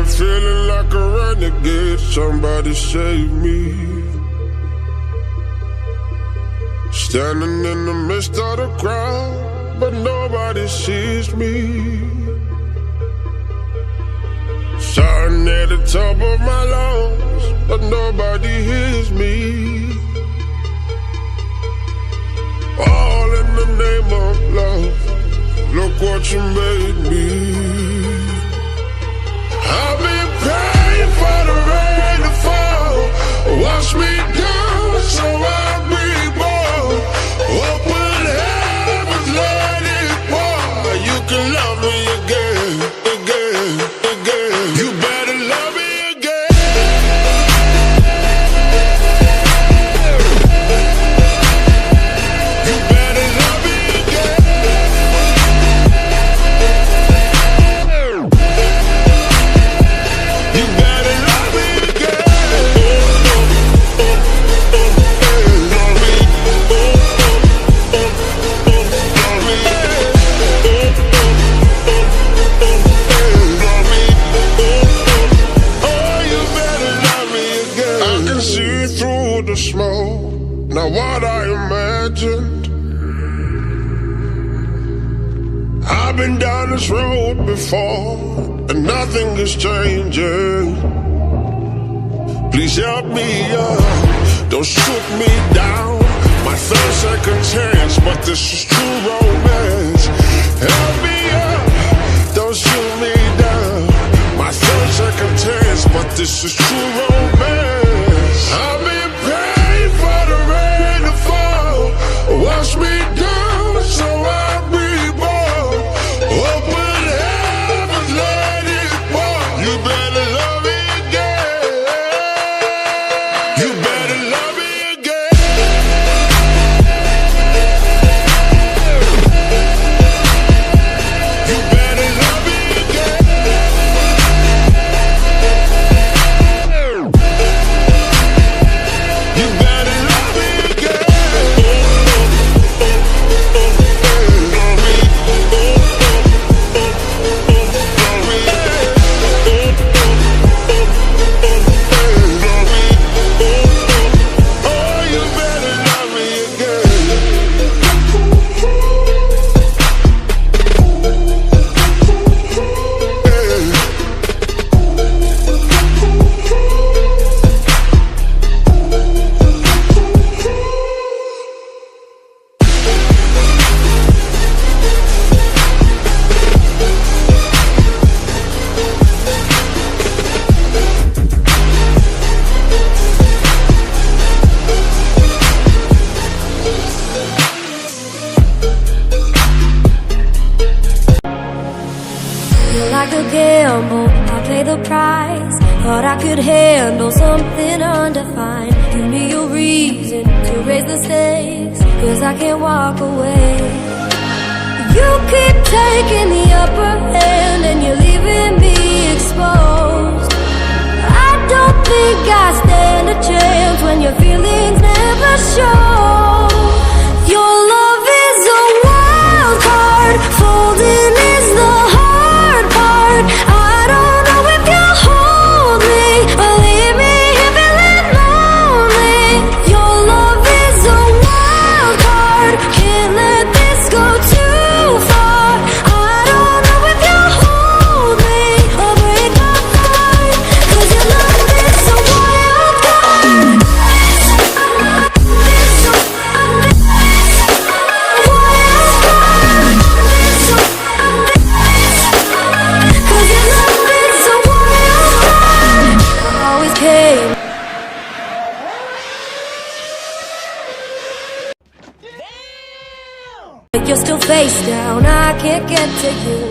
been feeling like a renegade. Somebody save me. Standing in the midst of the crowd, but nobody sees me. Shouting at the top of my lungs, but nobody hears me. All in the name of love. Look what you made me. I've been praying for the rain to fall, wash me down so I'll be born. Open heavens, let it pour. You can love me again, again, again. You better love me again. You better love me again. You better love me again. Oh, you better love me again. I can see through the smoke, not what I imagined. I've been down this road before, and nothing is changing. Please help me up, don't shoot me down. My third second chance, but this is true romance. Help me up, don't shoot me down. My third second chance, but this is true romance. I've been praying for the rain to fall, wash me down so I'll be born. Open heavens, let it pour. You better love me again. You better love me again. You better love me again. You better love me again. Oh, you better love me again. Feel like a gamble, I pay the price. Thought I could handle something undefined. Give me a reason to raise the stakes, 'cause I can't walk away. You keep taking the upper hand and you're leaving me exposed. I don't think I stand a chance when your feelings never show. Your love is a wild card, folding is the hard part. I don't know if you'll hold me or leave me here feeling lonely. Your love is a wild card, can't let this go too far. I don't know if you'll hold me or break my heart, 'cause your love is a wild card. You're still face down, I can't get to you.